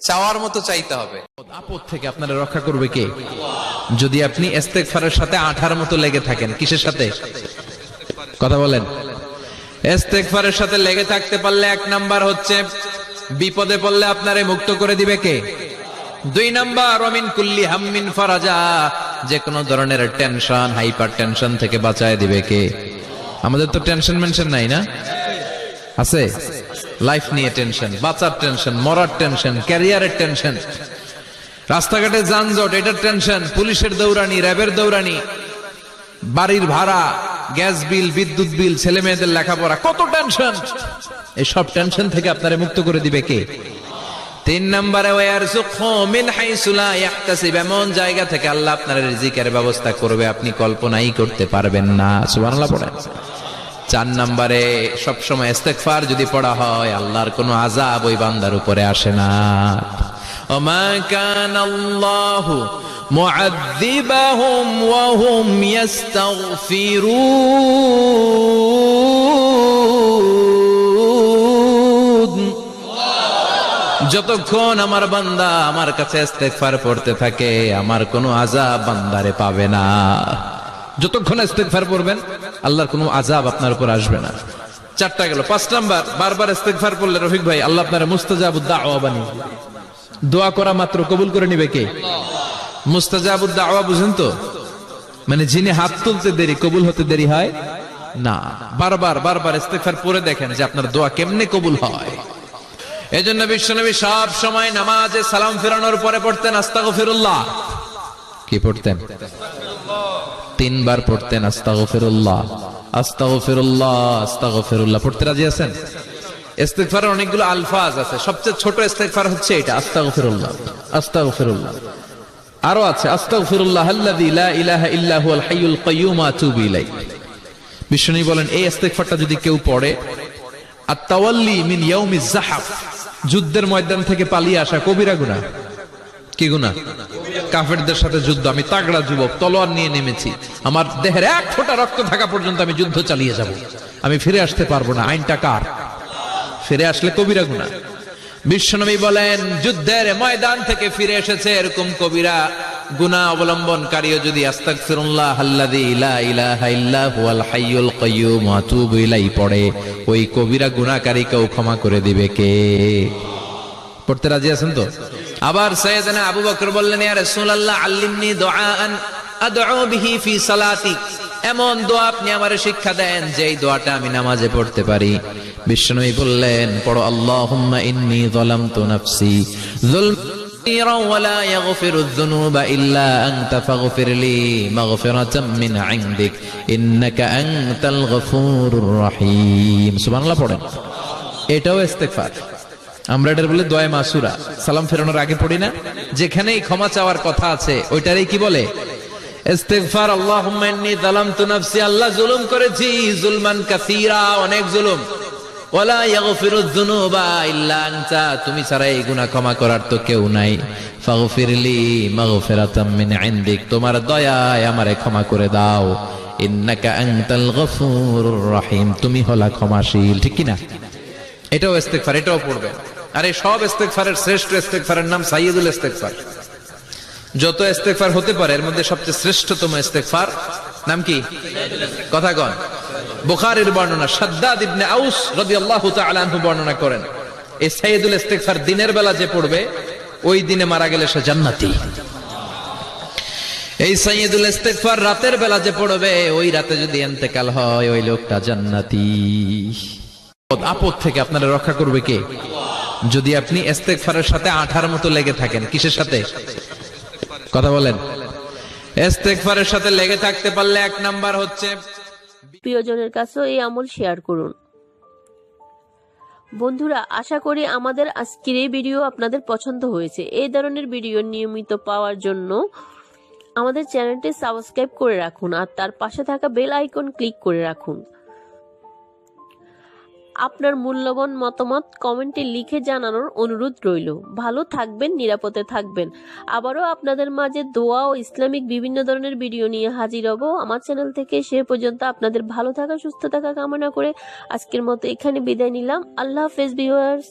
চাওয়ার মতো চাইতে হবে। আপদ থেকে আপনারা রক্ষা করবে কে? যদি আপনি ইস্তেগফারের সাথে আঠার মতো লেগে থাকেন। কিসের সাথে? কথা বলেন। ইস্তেগফারের সাথে লেগে থাকতে পারলে এক নাম্বার হচ্ছে বিপদে পড়লে আপনারে মুক্ত করে দিবে কে? দুই নাম্বার ওমিন কুল্লি হাম্মিন ফারাজা, যে কোনো ধরনের টেনশন, হাইপার টেনশন থেকে বাঁচায় দিবে কে? আমাদের তো টেনশন মেনশন নাই না? আছে? লাইফ নিয়ে টেনশন, বাঁচার টেনশন, মরার টেনশন, ক্যারিয়ারের টেনশন, রাস্তাঘাটে যানজট এটার টেনশন, পুলিশের দৌড়ানি, র্যাবের দৌড়ানি, বাড়ির ভাড়া, গ্যাস বিল, বিদ্যুৎ বিল, ছেলে মেয়েদের লেখাপড়া, কত টেনশন। এই সব টেনশন থেকে আপনারে মুক্ত করে দিবে কে? তিন নম্বরে ওয়ারযুকহু মিন হাইসু লা ইয়াহতাসিব, এমন জায়গা থেকে আল্লাহ আপনার রিজিকের ব্যবস্থা করবে আপনি কল্পনাই করতে পারবেন না। সুবহানাল্লাহ পড়েন। চার নম্বরে সবসময় ইস্তেগফার যদি পড়া হয় আল্লাহর কোনো আযাব ওই বান্দার উপরে আসে না। ওমা কানাল্লাহু মুআযযিবাহুম ওয়া হুম ইস্তাগফিরুন, যতক্ষণ আমার বান্দা আমার কাছে ইস্তেগফার পড়তে থাকে আমার কোনো আযাব বান্দারে পাবে না। যতক্ষণ ইস্তেগফার পড়বেন আল্লাহর কোনো আযাব আপনার উপর আসবে না। চারটা গেল। পাঁচ নাম্বার, বারবার ইস্তেগফার পড়লে রফিক ভাই আল্লাহ আপনার মুস্তাজাবুদ দাওয়া বানিয়ে দিবে। দোয়া করা মাত্র কবুল করে নিবে কে? মুস্তাজাবুদ দাওয়া বুঝেন তো? মানে যিনি হাত তুলতে দেরি কবুল হতে দেরি হয় না। বারবার বারবার ইস্তেগফার পড়ে দেখেন যে আপনার দোয়া কেমনে কবুল হয়। এজন্য বিশ্বনবী সব সময় নামাজে সালাম ফেরানোর পরে পড়তেন আস্তাগফিরুল্লাহ। কি পড়তেন? তিনবার পড়তেন আস্তাগফিরুল্লাহ, আস্তাগফিরুল্লাহ, আস্তাগফিরুল্লাহ। পড়তে রাজি আছেন? ইস্তেগফারের অনেকগুলো আলফাজ আছে, সবচেয়ে ছোট ইস্তেগফার হচ্ছে এটা, আস্তাগফিরুল্লাহ, আস্তাগফিরুল্লাহ। আরো আছে আস্তাগফিরুল্লাহ আল্লাযী লা ইলাহা ইল্লা হুয়াল হাইয়ুল কাইয়্যুম ওয়া আতুবু ইলাইহি। বিশ্বনবী বলেন এই ইস্তেগফারটা যদি কেউ পড়ে, আত-তাওয়াল্লি মিন ইয়াউমিজ যাহাফ, যুদ্ধের ময়দান থেকে পালিয়ে আসা কবিরা গুনাহ। কি গুনাহ? কাফেরদের সাথে যুদ্ধ। আমি তাগড়া যুবক, তলোয়ার নিয়ে নেমেছি, আমার দেহের এক ফোঁটা রক্ত থাকা পর্যন্ত আমি যুদ্ধ চালিয়ে যাব, আমি ফিরে আসতে পারবো না। আইনটা কার? ফিরে আসলে কবিরা গুনাহ। বিশ্বনবী বলেন যুদ্ধের ময়দান থেকে ফিরে এসেছে এরকম কবিরা গুনাহ অবলম্বনকারীও যদি আস্তাগফিরুল্লাহ আল্লাযী লা ইলাহা ইল্লা হুয়াল হাইয়ুল কাইয়্যুম ওয়া আতুবু ইলাইহি পড়ে, ওই কবিরা গুনাহকারীকেও ক্ষমা করে দিবে কে? পড়তে রাজি আছেন তো? আবার সাইয়েদনা আবু বকর বললেন ইয়া রাসূলুল্লাহ আল্লিমনি দুআআন আদউ বিহি ফি সালাতি, এমন দোয়া আপনি আমারে শিক্ষা দেন যে এই দোয়াটা আমি নামাজে পড়তে পারি। বিশ্বনবী বললেন পড়ো আল্লাহুম্মা ইন্নী যালামতু নাফসি যুলমান ওয়া লা ইয়াগফিরুয যুনুবা ইল্লা আনতা ফাগফিরলি মাগফিরাতাম মিন ইনদিক ইন্নাকা আনতাল গফুরুর রহিম। সুবহানাল্লাহ পড়েন। এটাও ইস্তেগফার। আমরা এটার বলে দোয়া মাসুরা, সালাম ফেরানোর আগে পড়ি না? যেখানেই ক্ষমা চাওয়ার কথা আছে ওইটারই কি বলে? ইস্তেগফার। আল্লাহুম্মা ইন্নী যালামতু নাফসি, আল্লাহ জুলুম করেছি, জুলমান কাসীরা, অনেক জুলুম। ওয়া লা ইয়াগফিরুয যুনুবা ইল্লা আনতা, তুমি ছাড়া এই গুনাহ ক্ষমা করার তো কেউ নাই। ফাগফিরলি মাগফিরাতাম মিন ইনদিক, তোমার দয়ায় আমারে ক্ষমা করে দাও। ইন্নাকা আনতাল গফুরুর রহিম, তুমি হলা ক্ষমাশীল। ঠিক কি না? এটাও ইস্তেগফার, এটাও পড়বে। আর এই সব ইস্তেগফারের শ্রেষ্ঠ ইস্তেগফারের নাম সাইয়্যিদুল ইস্তেগফার। যত ইস্তেগফার হতে পারে এর মধ্যে সবচেয়ে শ্রেষ্ঠতম ইস্তেগফার নাম কি? কথা কন। বুখারীর বর্ণনা, শাদ্দাদ ইবনে আউস রাদিয়াল্লাহু তাআলা আনহু বর্ণনা করেন এই সাইয়্যিদুল ইস্তেগফার দিনের বেলা যে পড়বে ওই দিনে মারা গেলে সে জান্নাতি। এই সাইয়্যিদুল ইস্তেগফার রাতের বেলা যে পড়বে ওই রাতে যদি ইন্তেকাল হয় ওই লোকটা জান্নাতি। আপদ থেকে আপনারা রক্ষা করবে কে? যদি আপনি ইস্তেগফারের সাথে আঠার মতো লেগে থাকেন। কিসের সাথে? কথা বলেন। ইস্তেগফারের সাথে লেগে থাকতে পারলে এক নাম্বার হচ্ছে প্রিয়জনের কাছেও এই আমল শেয়ার করুন। বন্ধুরা, আশা করি আমাদের আজকের এই ভিডিও আপনাদের পছন্দ হয়েছে। এই ধরনের ভিডিও নিয়মিত পাওয়ার জন্য আমাদের চ্যানেলটি সাবস্ক্রাইব করে রাখুন আর তার পাশে থাকা বেল আইকন ক্লিক করে রাখুন। আপনার মূল্যবান মতামত কমেন্টে লিখে জানানোর অনুরোধ রইল। ভালো থাকবেন, নিরাপদে থাকবেন। আবারও আপনাদের মাঝে দোয়া ও ইসলামিক বিভিন্ন ধরনের ভিডিও নিয়ে হাজির হব আমার চ্যানেল থেকে। সে পর্যন্ত আপনাদের ভালো থাকা, সুস্থ থাকা কামনা করে আজকের মতো এখানে বিদায় নিলাম। আল্লাহ হাফেজ ভিউয়ার্স।